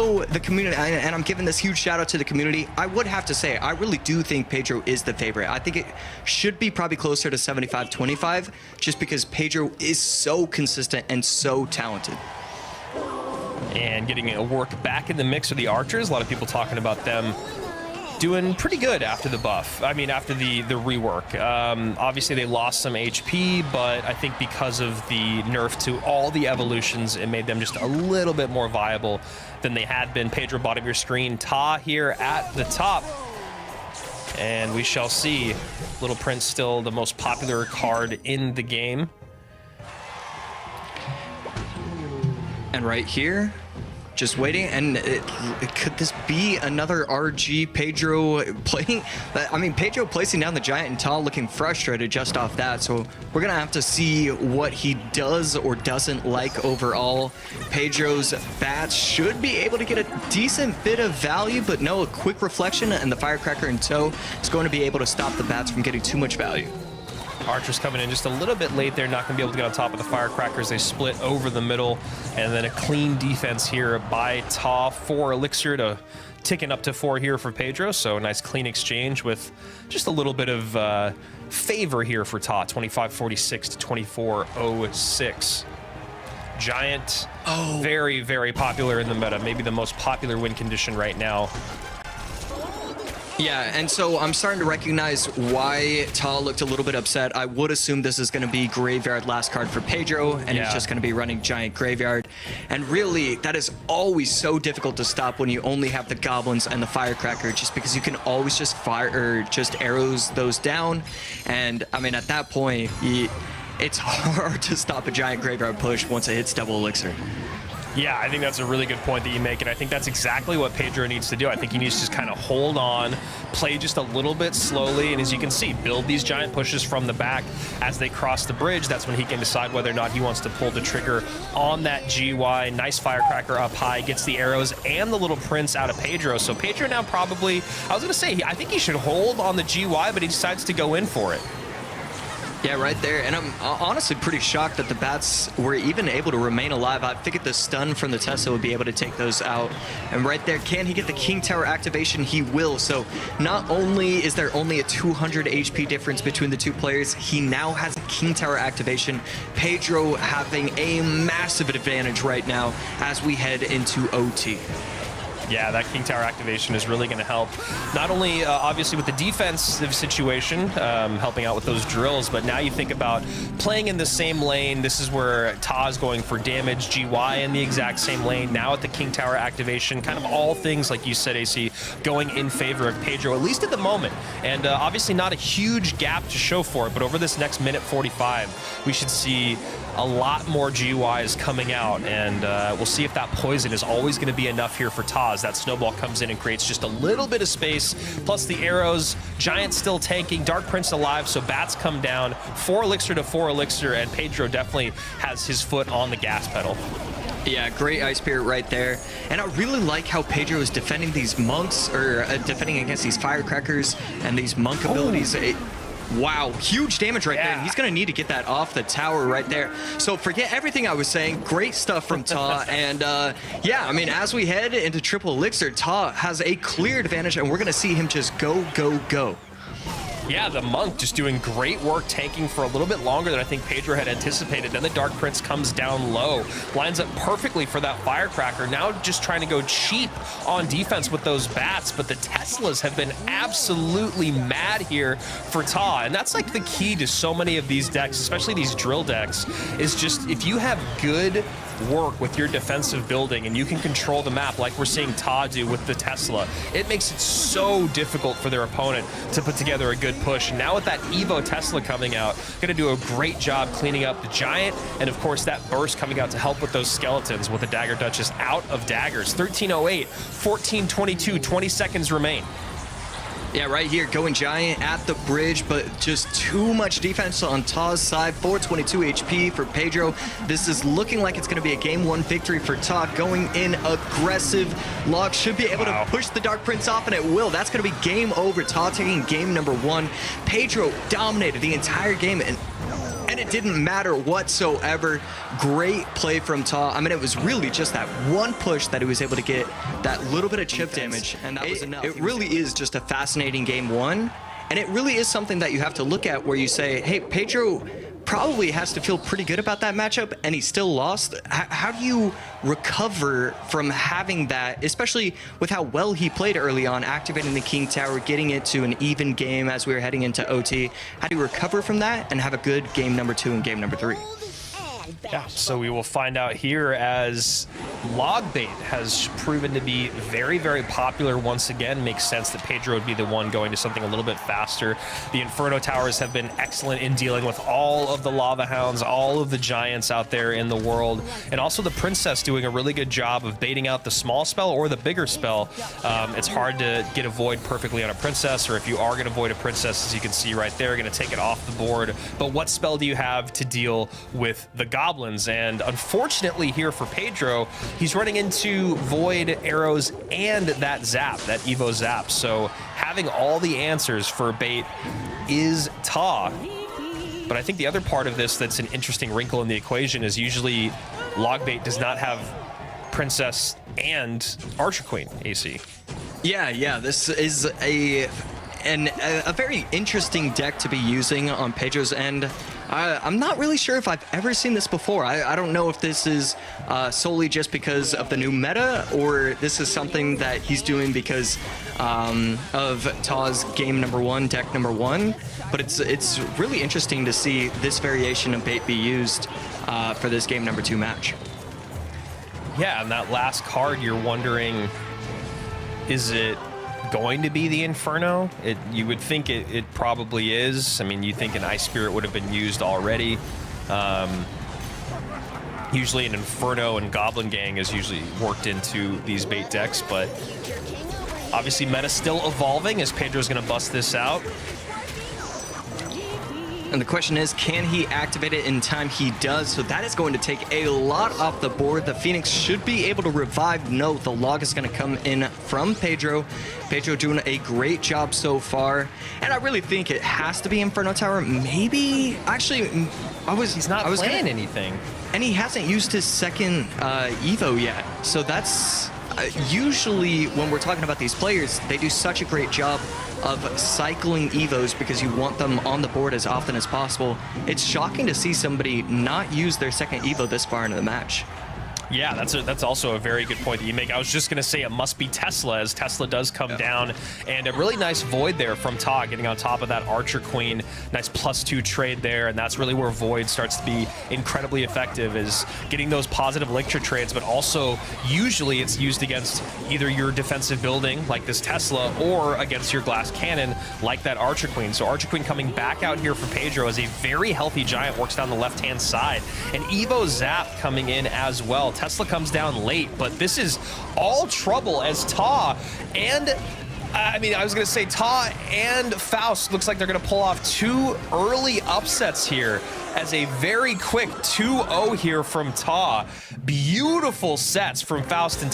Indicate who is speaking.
Speaker 1: though the community, and I'm giving this huge shout out to the community, I would have to say, I really do think Pedro is the favorite. I think it should be probably closer to 75-25, just because Pedro is so consistent and so talented.
Speaker 2: And getting a work back in the mix with the archers. A lot of people talking about them doing pretty good after the buff. I mean, after the rework. Obviously, they lost some HP, but I think because of the nerf to all the evolutions, it made them just a little bit more viable than they had been. Pedro, bottom of your screen. Ta here at the top. And we shall see. Little Prince still the most popular card in the game.
Speaker 1: And right here, just waiting, and could this be another RG Pedro playing? I mean, Pedro placing down the Giant and Ta looking frustrated just off that, so we're gonna have to see what he does or doesn't like overall. Pedro's bats should be able to get a decent bit of value, but no, a quick reflection and the Firecracker in tow is going to be able to stop the bats from getting too much value.
Speaker 2: Archers coming in just a little bit late there, not going to be able to get on top of the Firecrackers. They split over the middle, and then a clean defense here by Ta. 4 Elixir to ticking up to 4 here for Pedro, so a nice clean exchange with just a little bit of favor here for Ta. 25-46 to 24-06. Giant, very, very popular in the meta. Maybe the most popular win condition right now.
Speaker 1: Yeah, and so I'm starting to recognize why Ta looked a little bit upset. I would assume this is going to be Graveyard last card for Pedro, and he's just going to be running Giant Graveyard. And really, that is always so difficult to stop when you only have the Goblins and the Firecracker, just because you can always just fire or just arrows those down. And I mean, at that point, it's hard to stop a Giant Graveyard push once it hits double Elixir.
Speaker 2: Yeah, I think that's a really good point that you make, and I think that's exactly what Pedro needs to do. I think he needs to just kind of hold on, play just a little bit slowly, and as you can see, build these giant pushes from the back as they cross the bridge. That's when he can decide whether or not he wants to pull the trigger on that GY. Nice Firecracker up high, gets the arrows and the little Prince out of Pedro. So Pedro now probably, I was going to say, I think he should hold on the GY, but he decides to go in for it.
Speaker 1: Yeah, right there. And I'm honestly pretty shocked that the bats were even able to remain alive. I figured the stun from the Tesla would be able to take those out. And right there, can he get the King Tower activation? He will. So not only is there only a 200 HP difference between the two players, he now has a King Tower activation. Pedro having a massive advantage right now as we head into OT.
Speaker 2: Yeah, that King Tower activation is really going to help, not only obviously with the defensive situation, helping out with those drills, but now you think about playing in the same lane. This is where Ta is going for damage, GY in the exact same lane, now at the King Tower activation, kind of all things, like you said, AC, going in favor of Pedro, at least at the moment. And obviously not a huge gap to show for it, but over this next minute 45, we should see a lot more GUIs coming out, and we'll see if that poison is always going to be enough here for Ta. That snowball comes in and creates just a little bit of space, plus the arrows. Giant still tanking, Dark Prince alive, so bats come down. 4 Elixir to 4 Elixir, and Pedro definitely has his foot on the gas pedal.
Speaker 1: Yeah, great Ice Spirit right there. And I really like how Pedro is defending these monks, or defending against these Firecrackers and these monk abilities. Wow, huge damage right there. And he's going to need to get that off the tower right there. So forget everything I was saying. Great stuff from Ta. And yeah, I mean, as we head into triple Elixir, Ta has a clear advantage, and we're going to see him just go, go, go.
Speaker 2: Yeah, the Monk just doing great work, tanking for a little bit longer than I think Pedro had anticipated. Then the Dark Prince comes down low, lines up perfectly for that Firecracker. Now just trying to go cheap on defense with those bats, but the Teslas have been absolutely mad here for Ta. And that's like the key to so many of these decks, especially these drill decks, is just if you have good work with your defensive building and you can control the map like we're seeing Ta do with the Tesla, it makes it so difficult for their opponent to put together a good push. And now with that Evo Tesla coming out, going to do a great job cleaning up the Giant, and of course that burst coming out to help with those skeletons with the Dagger Duchess out of daggers. 13:08, 14:22, 20 seconds remain.
Speaker 1: Yeah, right here, going Giant at the bridge, but just too much defense on Ta's side. 422 HP for Pedro. This is looking like it's going to be a game 1 victory for Ta. Going in aggressive. Log should be able to push the Dark Prince off, and it will. That's going to be game over. Ta taking game number 1. Pedro dominated the entire game, and and it didn't matter whatsoever. Great play from Ta. I mean, it was really just that one push that he was able to get that little bit of chip damage, and that was enough. It really is just a fascinating game one, and it really is something that you have to look at where you say, hey, Pedro probably has to feel pretty good about that matchup, and he still lost. How do you recover from having that, especially with how well he played early on, activating the King Tower, getting it to an even game as we were heading into OT? How do you recover from that and have a good game number 2 and game number 3?
Speaker 2: Yeah, so we will find out here as log bait has proven to be very, very popular once again. Makes sense that Pedro would be the one going to something a little bit faster. The Inferno Towers have been excellent in dealing with all of the Lava Hounds, all of the giants out there in the world, and also the Princess doing a really good job of baiting out the small spell or the bigger spell. It's hard to get a void perfectly on a Princess, or if you are going to void a Princess, as you can see right there, going to take it off the board. But what spell do you have to deal with the Goblins? And unfortunately here for Pedro, he's running into void arrows and that zap, that Evo zap. So having all the answers for bait is Ta. But I think the other part of this that's an interesting wrinkle in the equation is usually log bait does not have Princess and Archer Queen AC.
Speaker 1: Yeah, this is a very interesting deck to be using on Pedro's end. I'm not really sure if I've ever seen this before. I don't know if this is solely just because of the new meta, or this is something that he's doing because of Ta's game number 1, deck number 1. But it's really interesting to see this variation of bait be used for this game number 2 match.
Speaker 2: Yeah, and that last card, you're wondering, is it going to be the Inferno? You would think it probably is. I mean, you think an Ice Spirit would have been used already. Usually an Inferno and Goblin Gang is usually worked into these bait decks, but obviously meta still evolving as Pedro's going to bust this out.
Speaker 1: And the question is, can he activate it in time? He does, so that is going to take a lot off the board. The Phoenix should be able to revive. No, the log is going to come in from Pedro. Pedro doing a great job so far. And I really think it has to be Inferno Tower. Maybe, actually,
Speaker 2: He's not playing anything.
Speaker 1: And he hasn't used his second Evo yet. So that's... usually when we're talking about these players, they do such a great job of cycling Evos because you want them on the board as often as possible. It's shocking to see somebody not use their second Evo this far into the match.
Speaker 2: Yeah, that's also a very good point that you make. I was just going to say it must be Tesla, as Tesla does come down. And a really nice void there from Ta, getting on top of that Archer Queen. Nice +2 trade there, and that's really where void starts to be incredibly effective, is getting those positive Lictor trades, but also usually it's used against either your defensive building, like this Tesla, or against your glass cannon, like that Archer Queen. So Archer Queen coming back out here for Pedro as a very healthy giant, works down the left-hand side. And Evo Zap coming in as well. Tesla comes down late, but this is all trouble as Ta and I was going to say Ta and Faust looks like they're going to pull off 2 early upsets here as a very quick 2-0 here from Ta. Beautiful sets from Faust and Ta.